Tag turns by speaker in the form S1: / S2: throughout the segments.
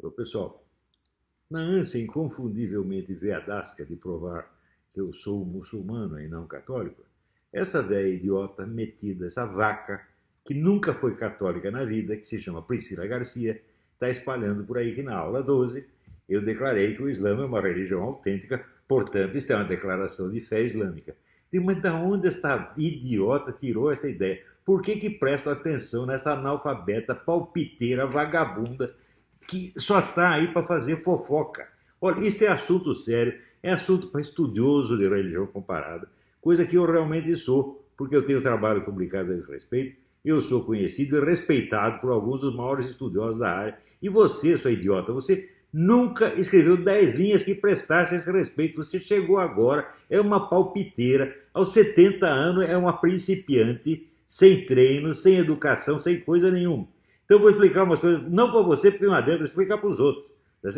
S1: Ô, pessoal, na ânsia inconfundivelmente veadasca de provar que eu sou muçulmano e não católico, essa velha idiota metida, essa vaca, que nunca foi católica na vida, que se chama Priscila Garcia, está espalhando por aí que na aula 12 eu declarei que o Islã é uma religião autêntica, portanto, isto é uma declaração de fé islâmica. Digo, mas de onde esta idiota tirou essa ideia? Por que presto atenção nessa analfabeta, palpiteira, vagabunda, que só está aí para fazer fofoca? Olha, isso é assunto sério, é assunto para estudioso de religião comparada, coisa que eu realmente sou, porque eu tenho trabalhos publicados a esse respeito, eu sou conhecido e respeitado por alguns dos maiores estudiosos da área. E você, sua idiota, você nunca escreveu 10 linhas que prestassem esse respeito. Você chegou agora, é uma palpiteira, aos 70 anos é uma principiante, sem treino, sem educação, sem coisa nenhuma. Então eu vou explicar umas coisas, não para você, porque não adianta, explicar para os outros.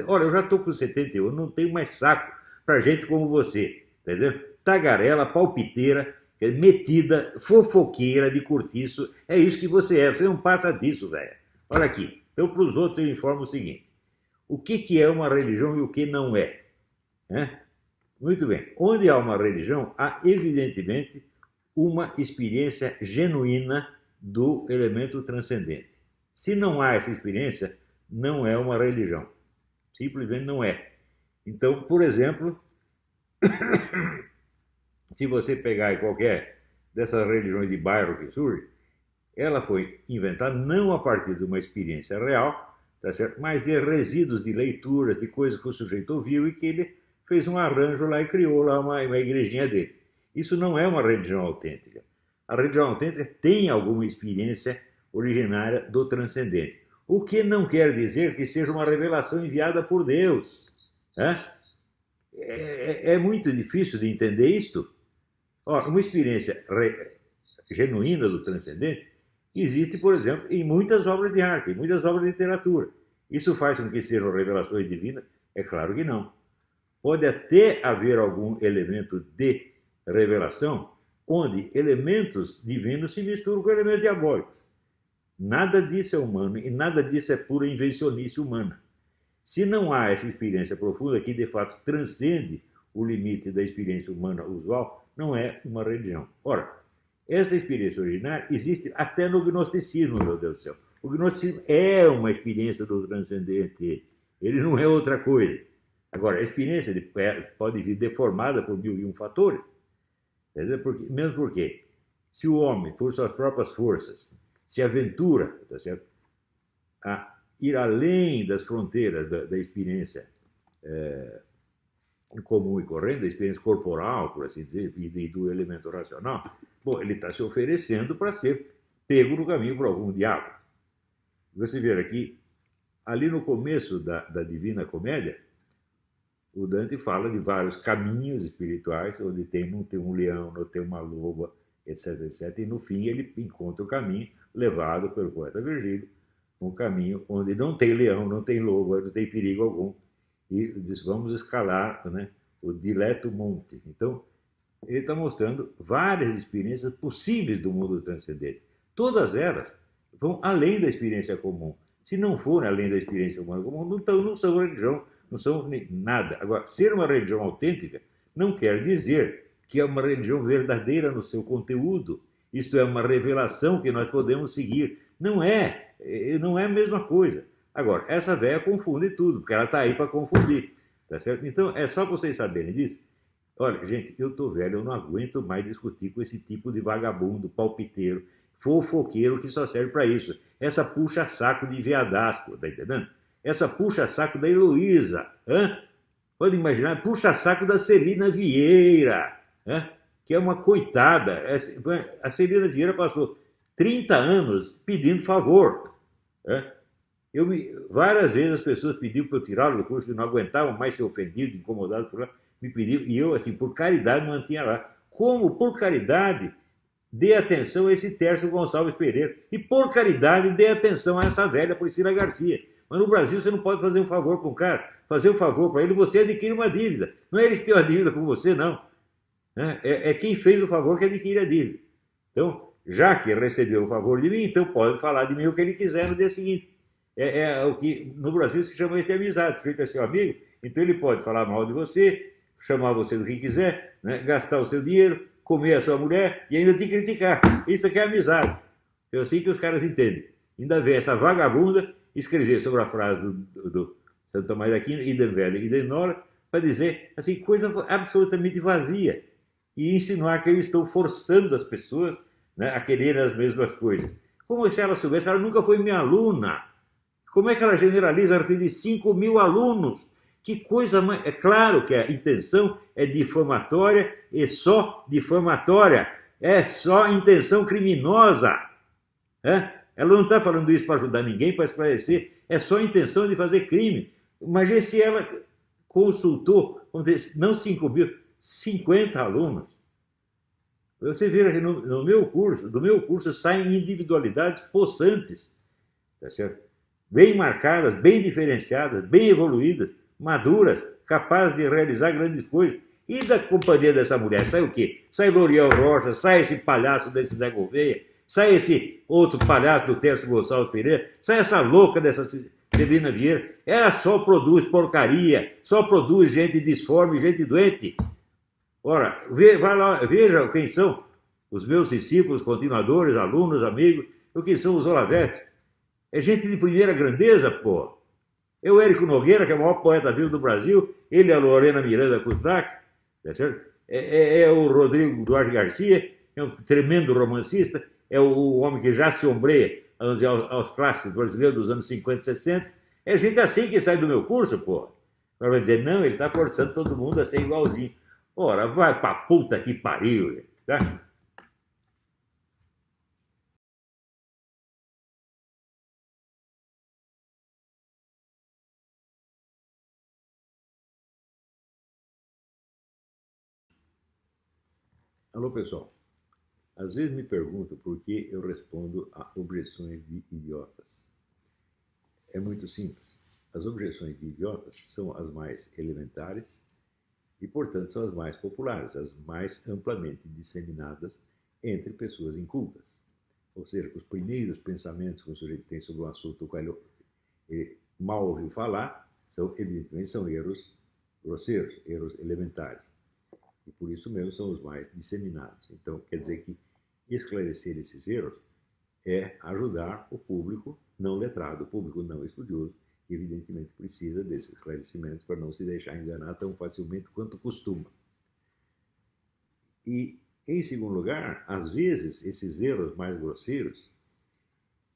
S1: Olha, eu já estou com 71, não tenho mais saco para gente como você, entendeu? Tagarela, palpiteira, metida, fofoqueira de cortiço, é isso que você é, você não passa disso, velho. Olha aqui, então para os outros eu informo o seguinte, o que é uma religião e o que não é? Muito bem, onde há uma religião, há evidentemente uma experiência genuína do elemento transcendente. Se não há essa experiência, não é uma religião. Simplesmente não é. Então, por exemplo, se você pegar qualquer dessas religiões de bairro que surge, ela foi inventada não a partir de uma experiência real, tá certo? Mas de resíduos de leituras, de coisas que o sujeito ouviu e que ele fez um arranjo lá e criou lá uma igrejinha dele. Isso não é uma religião autêntica. A religião autêntica tem alguma experiência originária do transcendente. O que não quer dizer que seja uma revelação enviada por Deus. É muito difícil de entender isto. Uma experiência genuína do transcendente existe, por exemplo, em muitas obras de arte, em muitas obras de literatura. Isso faz com que sejam revelações divinas? É claro que não. Pode até haver algum elemento de revelação onde elementos divinos se misturam com elementos diabólicos. Nada disso é humano e nada disso é pura invencionice humana. Se não há essa experiência profunda que de fato transcende o limite da experiência humana usual, não é uma religião. Ora, essa experiência originária existe até no gnosticismo, meu Deus do céu. O gnosticismo é uma experiência do transcendente, ele não é outra coisa. Agora, a experiência pode vir deformada por 1001 fatores, mesmo porque, se o homem, por suas próprias forças, se aventura, tá certo, a ir além das fronteiras da experiência comum e corrente, da experiência corporal, por assim dizer, e do elemento racional, bom, ele está se oferecendo para ser pego no caminho por algum diabo. Você vê aqui, ali no começo da Divina Comédia, o Dante fala de vários caminhos espirituais, onde não tem um leão, não tem uma loba, etc, etc. E no fim ele encontra o caminho levado pelo poeta Virgílio, um caminho onde não tem leão, não tem loba, não tem perigo algum. E diz, vamos escalar, né, o dileto monte. Então, ele está mostrando várias experiências possíveis do mundo transcendente. Todas elas vão além da experiência comum. Se não forem além da experiência humana comum, não são religião, não são nada. Agora, ser uma religião autêntica não quer dizer que é uma religião verdadeira no seu conteúdo. Isto é uma revelação que nós podemos seguir. Não é a mesma coisa. Agora, essa velha confunde tudo, porque ela está aí para confundir. Tá certo? Então, é só vocês saberem disso. Olha, gente, eu tô velho, eu não aguento mais discutir com esse tipo de vagabundo, palpiteiro, fofoqueiro que só serve para isso. Essa puxa-saco de veadasco, tá entendendo? Essa puxa-saco da Heloísa, pode imaginar, puxa-saco da Celina Vieira, que é uma coitada. A Celina Vieira passou 30 anos pedindo favor. Várias vezes as pessoas pediam para eu tirá-lo do curso, não aguentavam mais ser ofendido, incomodado por lá, me pediam, e eu, assim, por caridade, mantinha lá. Como, por caridade, dê atenção a esse Tércio Gonçalves Pereira. E, por caridade, dê atenção a essa velha Priscila Garcia. Mas no Brasil você não pode fazer um favor para um cara, fazer um favor para ele, você adquire uma dívida. Não é ele que tem uma dívida com você, não. É quem fez o favor que adquire a dívida. Então, já que recebeu o favor de mim, então pode falar de mim o que ele quiser no dia seguinte. É o que no Brasil se chama isso de amizade, feito é seu amigo, então ele pode falar mal de você, chamar você do que quiser, né? Gastar o seu dinheiro, comer a sua mulher e ainda te criticar. Isso aqui é amizade. É assim que os caras entendem. Ainda vem essa vagabunda escrever sobre a frase do Santo Tomás de Aquino, idem velho, idem nora, para dizer assim, coisa absolutamente vazia. E insinuar que eu estou forçando as pessoas, né, a quererem as mesmas coisas. Como se ela soubesse, ela nunca foi minha aluna. Como é que ela generaliza a de 5.000 alunos? Que coisa. É claro que a intenção é difamatória e só difamatória. É só intenção criminosa. É? Ela não está falando isso para ajudar ninguém, para esclarecer. É só intenção de fazer crime. Imagine se ela consultou, vamos dizer, não 5.000, 50 alunos. Você vê que no meu curso, do meu curso saem individualidades possantes, tá certo? Bem marcadas, bem diferenciadas, bem evoluídas, maduras, capazes de realizar grandes coisas. E da companhia dessa mulher sai o quê? Sai L'Oreal Rocha, sai esse palhaço desse Zé Gouveia, sai esse outro palhaço do Tércio Gonçalves Pereira, sai essa louca dessa Celina Vieira. Ela só produz porcaria, só produz gente disforme, gente doente. Ora, vai lá, veja quem são os meus discípulos, continuadores, alunos, amigos, o que são os Olavetes. É gente de primeira grandeza, pô. É o Érico Nogueira, que é o maior poeta vivo do Brasil, ele é a Lorena Miranda Kusnak, tá certo? É o Rodrigo Duarte Garcia, é um tremendo romancista, é o homem que já se ombreia aos clássicos brasileiros dos anos 50 e 60. É gente assim que sai do meu curso, pô. Agora vai dizer, não, ele está forçando todo mundo a ser igualzinho. Ora, vai pra puta que pariu, tá? Alô, pessoal. Às vezes me pergunto por que eu respondo a objeções de idiotas. É muito simples. As objeções de idiotas são as mais elementares e, portanto, são as mais populares, as mais amplamente disseminadas entre pessoas incultas. Ou seja, os primeiros pensamentos que o sujeito tem sobre um assunto do qual ele mal ouviu falar, evidentemente, são erros grosseiros, erros elementares. E por isso mesmo são os mais disseminados. Então, quer dizer que esclarecer esses erros é ajudar o público não letrado, o público não estudioso, que evidentemente precisa desses esclarecimentos para não se deixar enganar tão facilmente quanto costuma. E, em segundo lugar, às vezes, esses erros mais grosseiros,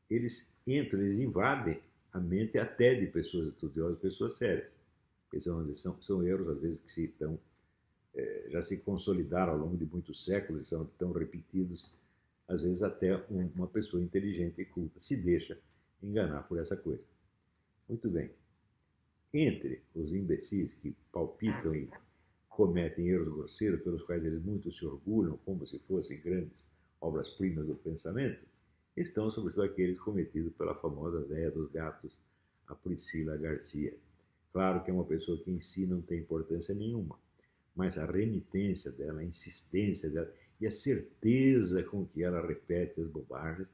S1: eles entram, eles invadem a mente até de pessoas estudiosas, pessoas sérias. São erros, às vezes, que já se consolidaram ao longo de muitos séculos e são tão repetidos, às vezes até uma pessoa inteligente e culta se deixa enganar por essa coisa. Muito bem. Entre os imbecis que palpitam e cometem erros grosseiros pelos quais eles muito se orgulham, como se fossem grandes obras-primas do pensamento, estão sobretudo aqueles cometidos pela famosa véia dos gatos, a Priscila Garcia. Claro que é uma pessoa que em si não tem importância nenhuma, mas a renitência dela, a insistência dela e a certeza com que ela repete as bobagens,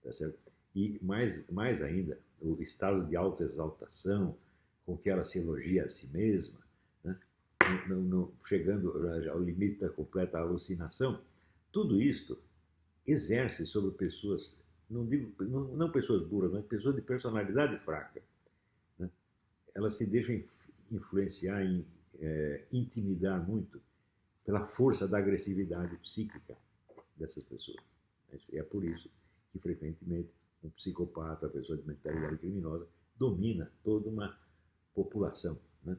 S1: tá certo? E mais ainda, o estado de autoexaltação com que ela se elogia a si mesma, né? Chegando já ao limite da completa alucinação, tudo isto exerce sobre pessoas, não pessoas burras, mas pessoas de personalidade fraca, né? Elas se deixam influenciar, intimidar muito pela força da agressividade psíquica dessas pessoas. E é por isso que, frequentemente, um psicopata, uma pessoa de mentalidade criminosa, domina toda uma população, né?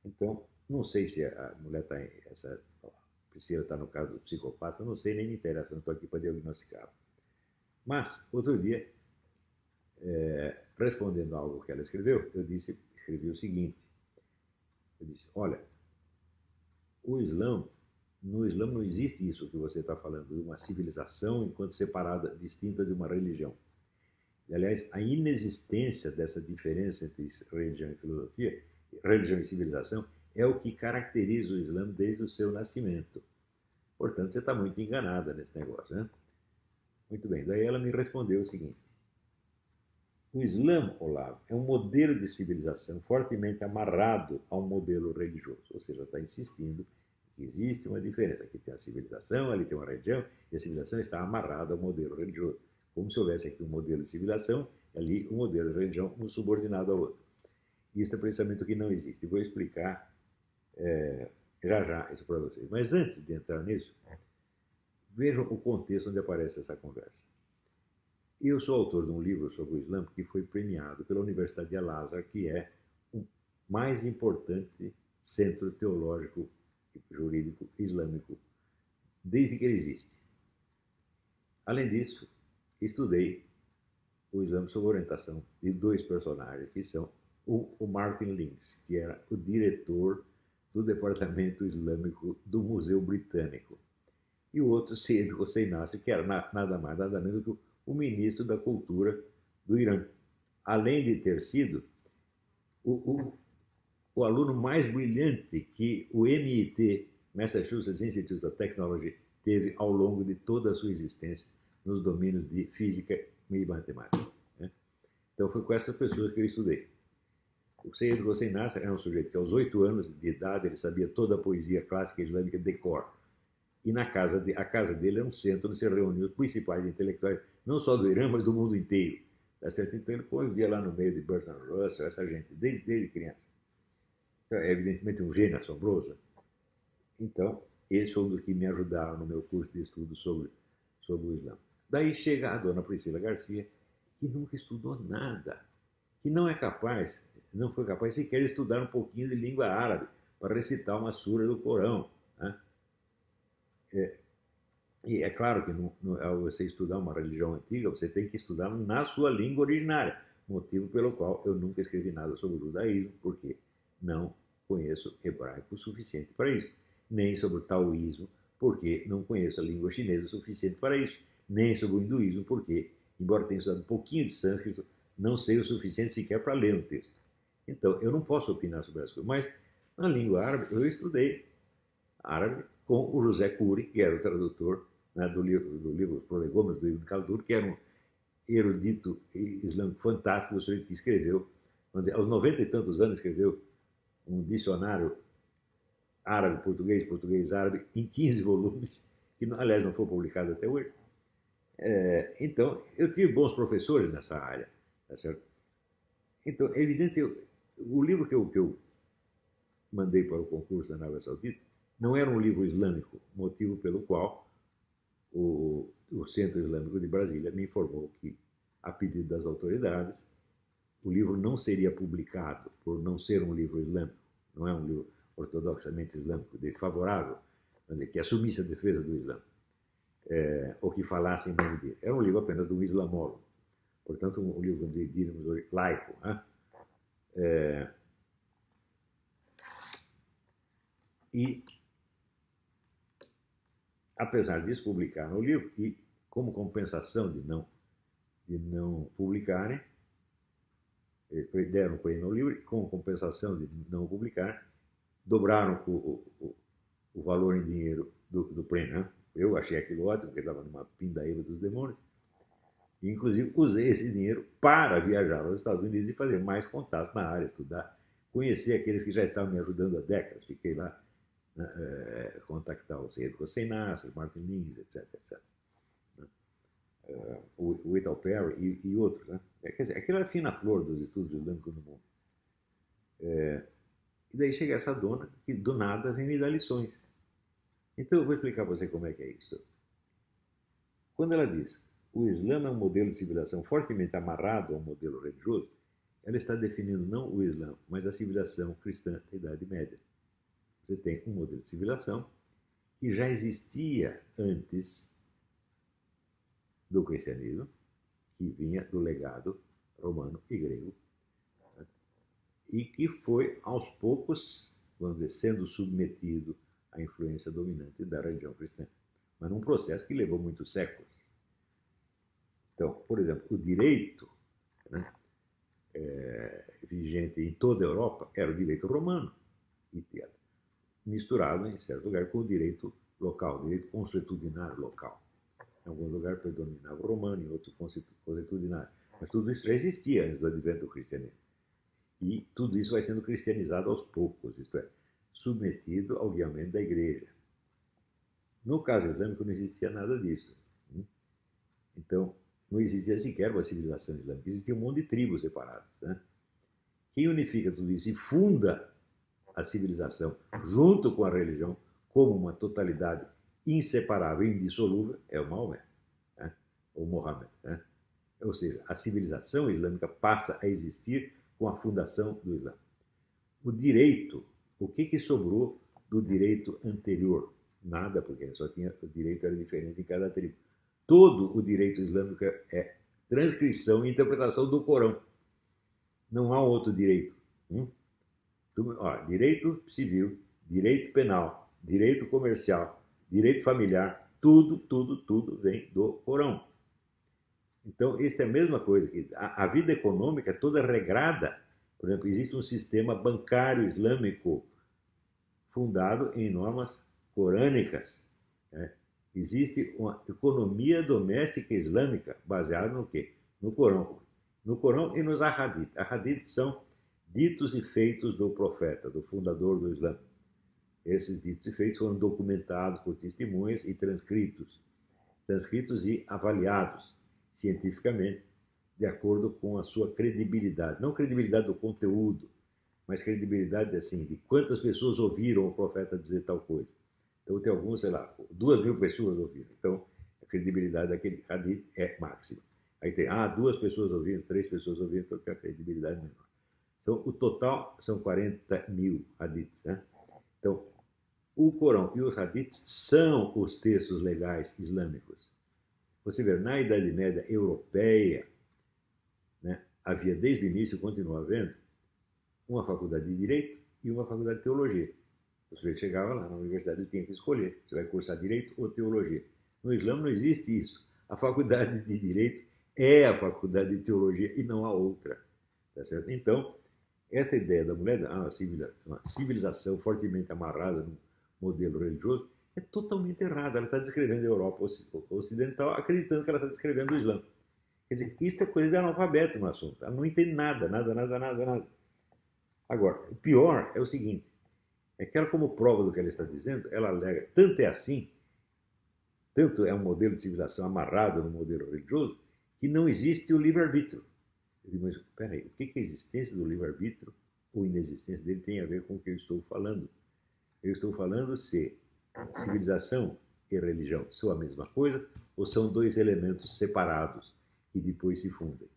S1: Então, não sei se a mulher está, essa Priscila está no caso do psicopata, não sei, nem me interessa, não estou aqui para diagnosticar. Mas, outro dia, respondendo a algo que ela escreveu, escrevi o seguinte, eu disse, olha, no Islã não existe isso que você está falando, de uma civilização enquanto separada, distinta de uma religião. E, aliás, a inexistência dessa diferença entre religião e filosofia, religião e civilização, é o que caracteriza o Islã desde o seu nascimento. Portanto, você está muito enganada nesse negócio, né? Muito bem, daí ela me respondeu o seguinte, O Islã, Olavo, é um modelo de civilização fortemente amarrado a um modelo religioso, ou seja, está insistindo que existe uma diferença. Aqui tem a civilização, ali tem uma religião, e a civilização está amarrada ao modelo religioso. Como se houvesse aqui um modelo de civilização, ali um modelo de religião, um subordinado ao outro. Isso é um pensamento que não existe. Vou explicar já já isso para vocês. Mas antes de entrar nisso, vejam o contexto onde aparece essa conversa. Eu sou autor de um livro sobre o Islã que foi premiado pela Universidade de Al-Azhar, que é o mais importante centro teológico jurídico islâmico desde que ele existe. Além disso, estudei o Islã sob orientação de dois personagens, que são o Martin Lins, que era o diretor do Departamento Islâmico do Museu Britânico, e o outro, Seyyed Hossein Nasr, que era nada mais, nada menos do que o ministro da Cultura do Irã. Além de ter sido o aluno mais brilhante que o MIT, Massachusetts Institute of Technology, teve ao longo de toda a sua existência nos domínios de física e matemática. Né? Então foi com essas pessoas que eu estudei. O Seyyed Hossein Nasr era um sujeito que aos 8 anos de idade ele sabia toda a poesia clássica islâmica de cor. E a casa dele era um centro onde se reuniam os principais intelectuais, não só do Irã, mas do mundo inteiro. Tá certo? Então ele convivia lá no meio de Bertrand Russell, essa gente, desde criança. Então, é evidentemente um gênio assombroso. Então, esse foi um dos que me ajudaram no meu curso de estudo sobre o Islã. Daí chega a dona Priscila Garcia, que nunca estudou nada, que não é capaz, não foi capaz sequer de estudar um pouquinho de língua árabe para recitar uma sura do Corão. Né? E é claro que ao você estudar uma religião antiga, você tem que estudar na sua língua originária, motivo pelo qual eu nunca escrevi nada sobre o judaísmo, porque não conheço hebraico o suficiente para isso, nem sobre o taoísmo, porque não conheço a língua chinesa o suficiente para isso, nem sobre o hinduísmo, porque, embora tenha estudado um pouquinho de sânscrito, não sei o suficiente sequer para ler um texto. Então, eu não posso opinar sobre as coisas, mas na língua árabe eu estudei árabe com o José Curi, que era o tradutor, né, do livro Os Prolegômenos, do Ibn Khaldun, que era um erudito islâmico fantástico, o sujeito que escreveu, vamos dizer, aos 90 e tantos anos, escreveu um dicionário árabe-português, português-árabe, em 15 volumes, que, aliás, não foi publicado até hoje. Então, eu tive bons professores nessa área, tá certo? Então, é evidente, o livro que eu mandei para o concurso da Arábia Saudita não era um livro islâmico, motivo pelo qual o Centro Islâmico de Brasília me informou que, a pedido das autoridades, o livro não seria publicado por não ser um livro islâmico, não é um livro ortodoxamente islâmico, favorável, mas que assumisse a defesa do Islã, ou que falasse em nome dele. Era um livro apenas de um islamólogo, portanto, um livro, diríamos hoje, laico. Né? E, apesar disso, publicaram o livro e, como compensação de não publicarem, eles deram o prêmio ao livro e, como compensação de não publicar, dobraram o valor em dinheiro do prêmio. Né? Eu achei aquilo ótimo, porque estava numa pindaíba dos demônios. E, inclusive, usei esse dinheiro para viajar aos Estados Unidos e fazer mais contatos na área, estudar, conhecer aqueles que já estavam me ajudando há décadas. Fiquei lá, né, contactar o Seyyed Hossein Nasr, Martin Lins, etc. O Ethel Perry e outros. Né? Quer dizer, aquilo é a fina flor dos estudos islâmicos no mundo. E daí chega essa dona que do nada vem me dar lições. Então eu vou explicar para você como é que é isso. Quando ela diz o Islã é um modelo de civilização fortemente amarrado ao modelo religioso, ela está definindo não o Islã, mas a civilização cristã da Idade Média. Você tem um modelo de civilização que já existia antes do cristianismo, que vinha do legado romano e grego, né? E que foi, aos poucos, vamos dizer, sendo submetido à influência dominante da religião cristã. Mas num processo que levou muitos séculos. Então, por exemplo, o direito, né, vigente em toda a Europa era o direito romano, misturado, em certo lugar, com o direito local, o direito consuetudinário local. Em algum lugar predominava o romano, em outro consuetudinário. Mas tudo isso já existia antes do advento do cristianismo. E tudo isso vai sendo cristianizado aos poucos, isto é, submetido ao guiamento da igreja. No caso islâmico não existia nada disso. Então, não existia sequer uma civilização islâmica, existia um monte de tribos separadas. Quem unifica tudo isso e funda a civilização junto com a religião como uma totalidade inseparável e indissolúvel é o Maomé, ou Mohammed. Ou seja, a civilização islâmica passa a existir com a fundação do Islã. O direito, o que sobrou do direito anterior? Nada, porque só tinha, o direito era diferente em cada tribo. Todo o direito islâmico é transcrição e interpretação do Corão. Não há outro direito. Direito civil, direito penal, direito comercial, direito familiar, tudo vem do Corão. Então, esta é a mesma coisa. A vida econômica é toda regrada. Por exemplo, existe um sistema bancário islâmico fundado em normas corânicas. Existe uma economia doméstica islâmica baseada no quê? No Corão. No Corão e nos Ahadith. Ahadith são ditos e feitos do profeta, do fundador do Islã. Esses ditos e feitos foram documentados por testemunhas e transcritos e avaliados cientificamente de acordo com a sua credibilidade. Não credibilidade do conteúdo, mas credibilidade assim, de quantas pessoas ouviram o profeta dizer tal coisa. Então tem alguns, sei lá, 2.000 pessoas ouviram. Então a credibilidade daquele hadith é máxima. Aí tem, 2 pessoas ouviram, 3 pessoas ouviram, então tem a credibilidade menor. Então, o total são 40.000 hadiths. Então, o Corão e os hadiths são os textos legais islâmicos. Você vê, na Idade Média europeia, havia desde o início, continua havendo, uma faculdade de Direito e uma faculdade de Teologia. O sujeito chegava lá na universidade e tinha que escolher se vai cursar Direito ou Teologia. No Islã não existe isso. A faculdade de Direito é a faculdade de Teologia e não há outra. Tá certo? Então, esta ideia da mulher, uma civilização fortemente amarrada no modelo religioso, é totalmente errada. Ela está descrevendo a Europa Ocidental acreditando que ela está descrevendo o Islã. Quer dizer, isso é coisa de analfabeto no assunto. Ela não entende nada. Agora, o pior é o seguinte, é que ela, como prova do que ela está dizendo, ela alega, tanto é assim, tanto é um modelo de civilização amarrado no modelo religioso, que não existe o livre-arbítrio. Eu digo, mas peraí, o que a existência do livre-arbítrio ou inexistência dele tem a ver com o que eu estou falando? Eu estou falando se civilização e religião são a mesma coisa ou são 2 elementos separados que depois se fundem.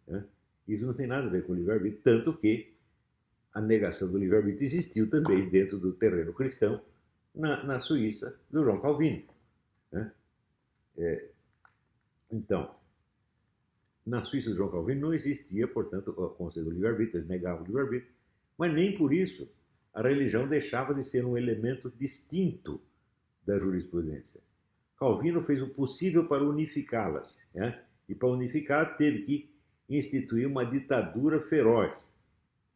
S1: Isso não tem nada a ver com o livre-arbítrio, tanto que a negação do livre-arbítrio existiu também dentro do terreno cristão na Suíça do João Calvino. Então, na Suíça do João Calvino não existia, portanto, o conceito do livre-arbítrio, eles negavam o livre-arbítrio, mas nem por isso a religião deixava de ser um elemento distinto da jurisprudência. Calvino fez o possível para unificá-las, e para unificar teve que instituir uma ditadura feroz.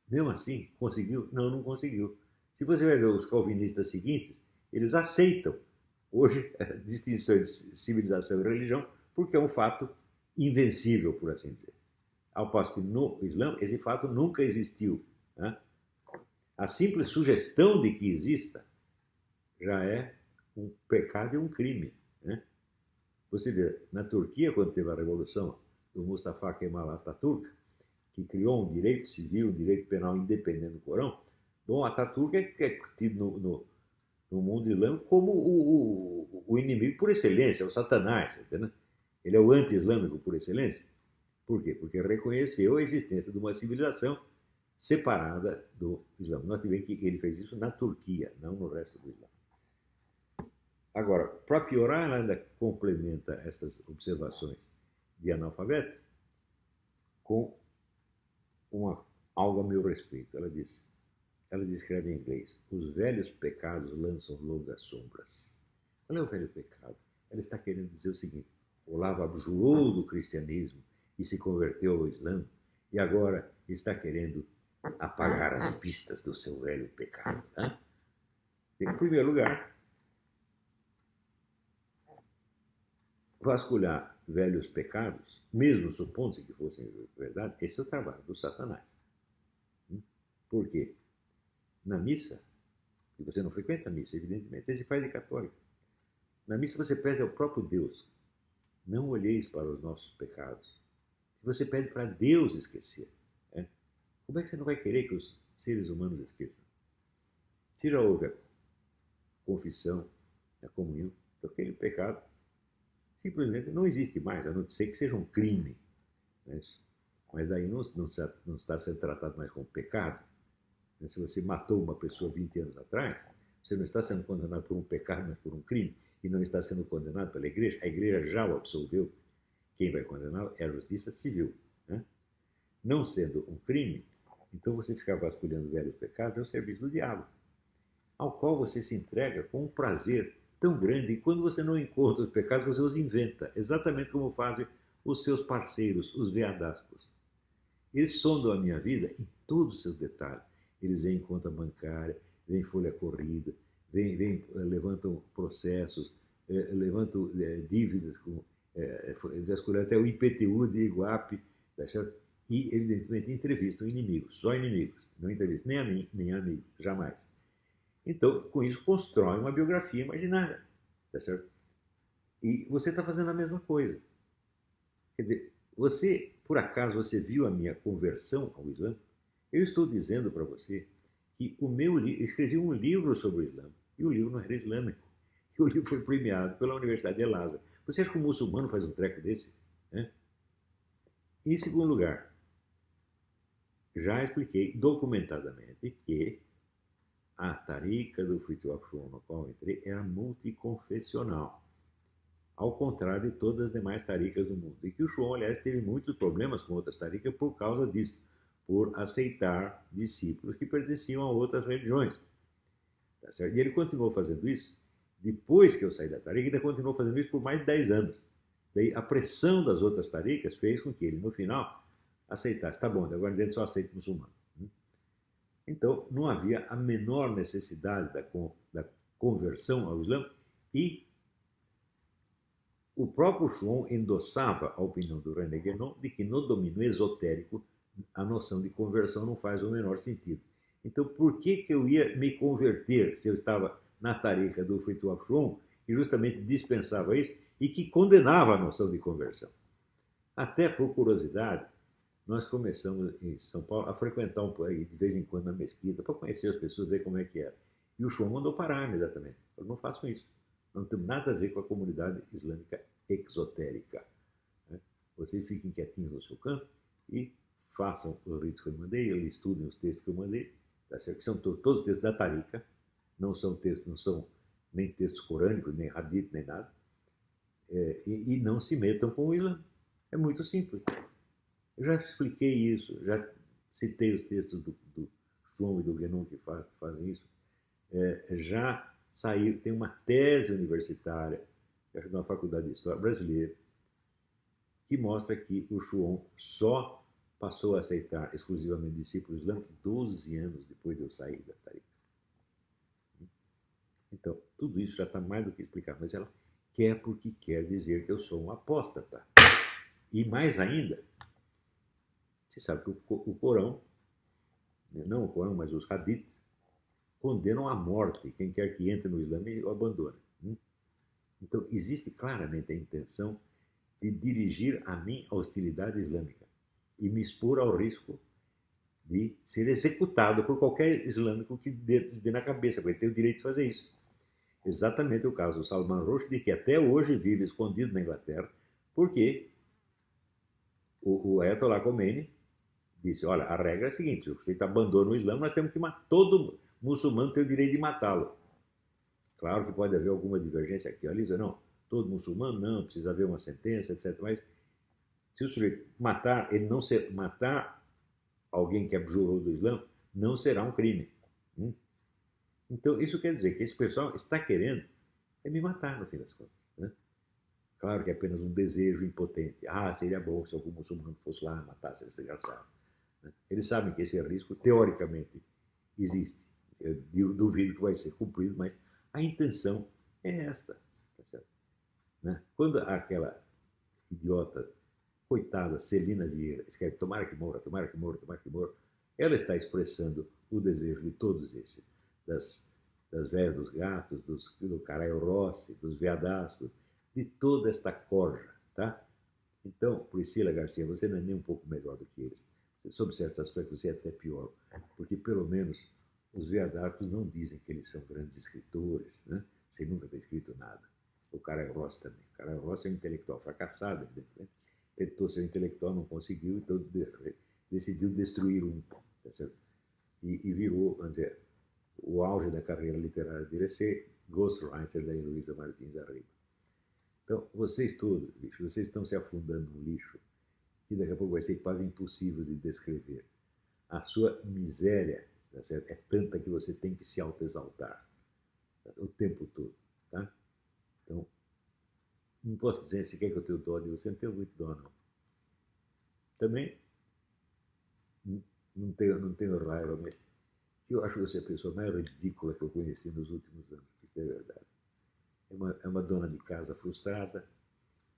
S1: Mesmo assim, conseguiu? Não conseguiu. Se você vai ver os calvinistas seguintes, eles aceitam hoje a distinção de civilização e religião porque é um fato invencível, por assim dizer. Ao passo que no Islã esse fato nunca existiu. A simples sugestão de que exista já é um pecado e um crime. Você vê, na Turquia, quando teve a revolução do Mustafa Kemal Atatürk, que criou um direito civil, um direito penal independente do Corão, bom, Atatürk é tido no mundo islâmico como o inimigo por excelência, o Satanás, entendeu? Ele é o anti-islâmico por excelência. Por quê? Porque reconheceu a existência de uma civilização separada do Islã. Note bem que ele fez isso na Turquia, não no resto do Islã. Agora, para piorar, ela ainda complementa estas observações de analfabeto com algo a meu respeito. Ela descreve em inglês, os velhos pecados lançam longas sombras. Qual é o velho pecado? Ela está querendo dizer o seguinte, Olavo abjurou do cristianismo e se converteu ao Islã e agora está querendo apagar as pistas do seu velho pecado. Em primeiro lugar, vasculhar velhos pecados, mesmo supondo-se que fossem verdade, esse é o trabalho do Satanás. Por quê? Na missa, e você não frequenta a missa, evidentemente, você se faz de católico. Na missa você pede ao próprio Deus, não olheis para os nossos pecados. Você pede para Deus esquecer. Né? Como é que você não vai querer que os seres humanos esqueçam? Tira houve a confissão, a comunhão, então aquele pecado simplesmente não existe mais, a não ser que seja um crime. Né? Mas daí não está sendo tratado mais como pecado. Né? Se você matou uma pessoa 20 anos atrás, você não está sendo condenado por um pecado, mas por um crime, e não está sendo condenado pela igreja, a igreja já o absolveu. Quem vai condená-lo é a justiça civil. Né? Não sendo um crime, então você ficar vasculhando velhos pecados é o serviço do diabo, ao qual você se entrega com um prazer tão grande, e quando você não encontra os pecados, você os inventa, exatamente como fazem os seus parceiros, os veadascos. Eles sondam a minha vida em todos os seus detalhes. Eles vêm em conta bancária, vêm folha corrida, levantam processos, levantam dívidas, vasculham até o IPTU de Iguape, tá certo? E, evidentemente, entrevistam inimigos, só inimigos. Não entrevistam nem a mim, nem a amigos, jamais. Então, com isso, constrói uma biografia imaginária, tá certo? E você está fazendo a mesma coisa. Quer dizer, você, por acaso, você viu a minha conversão ao Islã? Eu estou dizendo para você que eu escrevi um livro sobre o Islã, e o livro não era islâmico. E o livro foi premiado pela Universidade de El-Azhar. Você acha que um muçulmano faz um treco desse? Né? Em segundo lugar, já expliquei documentadamente que a tariqa do Fritjof Schuon, no qual eu entrei, era multiconfessional, ao contrário de todas as demais taricas do mundo. E que o Schuon, aliás, teve muitos problemas com outras taricas por causa disso, por aceitar discípulos que pertenciam a outras religiões. Tá certo? E ele continuou fazendo isso, depois que eu saí da tarica, ele continuou fazendo isso por mais de 10 anos. Daí a pressão das outras taricas fez com que ele, no final, aceitasse. Tá bom, agora dentro só aceita muçulmano. Então, não havia a menor necessidade da conversão ao Islã, e o próprio Schuon endossava a opinião do René Guénon de que no domínio esotérico a noção de conversão não faz o menor sentido. Então, por que eu ia me converter se eu estava na tarica do Fritjof Schuon, que justamente dispensava isso e que condenava a noção de conversão? Até por curiosidade, nós começamos em São Paulo a frequentar de vez em quando a mesquita para conhecer as pessoas, ver como é que era. E o Schuon mandou parar imediatamente. Eu não faço isso. Não tem nada a ver com a comunidade islâmica exotérica. Né? Vocês fiquem quietinhos no seu canto e façam os ritos que eu mandei, estudem os textos que eu mandei, tá certo? Que são todos os textos da Tariqa, não são nem textos corânicos, nem hadith, nem nada, e não se metam com o Islã. É muito simples. Eu já expliquei isso, já citei os textos do Schuon e do Guénon que fazem isso. Já saiu, tem uma tese universitária, acho que na Faculdade de História Brasileira, que mostra que o Schuon só passou a aceitar exclusivamente discípulos islâmicos 12 anos depois de eu sair da tariqa. Então, tudo isso já está mais do que explicado, mas ela quer porque quer dizer que eu sou um apóstata. E mais ainda, você sabe que o Corão, não o Corão, mas os hadiths, condenam à morte quem quer que entre no Islã e o abandone. Então, existe claramente a intenção de dirigir a mim a hostilidade islâmica e me expor ao risco de ser executado por qualquer islâmico que dê na cabeça, porque ele tem o direito de fazer isso. Exatamente o caso do Salman Rushdie, que até hoje vive escondido na Inglaterra, porque o Ayatollah Khomeini disse, olha, a regra é a seguinte, se o sujeito abandona o Islã, nós temos que matar, todo muçulmano tem o direito de matá-lo. Claro que pode haver alguma divergência aqui, ali, não, todo muçulmano não, precisa haver uma sentença, etc. Mas se o sujeito matar, matar alguém que abjurou do Islã, não será um crime. Então, isso quer dizer que esse pessoal está querendo me matar, no fim das contas. Né? Claro que é apenas um desejo impotente. Seria bom se algum muçulmano fosse lá e matasse esse desgraçado. Né? Eles sabem que esse risco, teoricamente, existe. Eu duvido que vai ser cumprido, mas a intenção é esta. Tá certo? Né? Quando aquela idiota, coitada, Celina Vieira, escreve tomara que morra, tomara que morra, tomara que morra, ela está expressando o desejo de todos esses, das velhas dos gatos, do Caralho Rossi, dos veadascos, de toda esta corja, tá? Então, Priscila Garcia, você não é nem um pouco melhor do que eles. Você, sob certo aspecto, você é até pior, porque pelo menos os veadascos não dizem que eles são grandes escritores, né? Sem nunca ter escrito nada. O Caralho Rossi também. O Caralho Rossi é um intelectual fracassado, evidentemente. Tentou ser intelectual, não conseguiu, então decidiu destruir um. Tá, e virou, vamos dizer, o auge da carreira literária dele é ser ghostwriter da Heloísa Martins Arriba. Então, vocês todos, bicho, vocês estão se afundando no lixo, que daqui a pouco vai ser quase impossível de descrever. A sua miséria, tá certo? É tanta que você tem que se autoexaltar, tá, o tempo todo. Tá? Então, não posso dizer se quer que eu tenha dó de você, não tenho muito dó, não. Também não tenho raiva, mas eu acho você a pessoa mais ridícula que eu conheci nos últimos anos, isso é verdade. É uma dona de casa frustrada,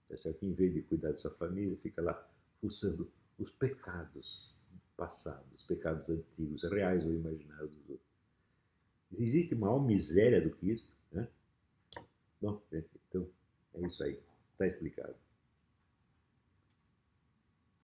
S1: tá certo? Em vez de cuidar de sua família, fica lá fuçando os pecados passados, pecados antigos, reais ou imaginários dos outros. Existe maior miséria do que isso, né? Bom, gente, então é isso aí. Está explicado.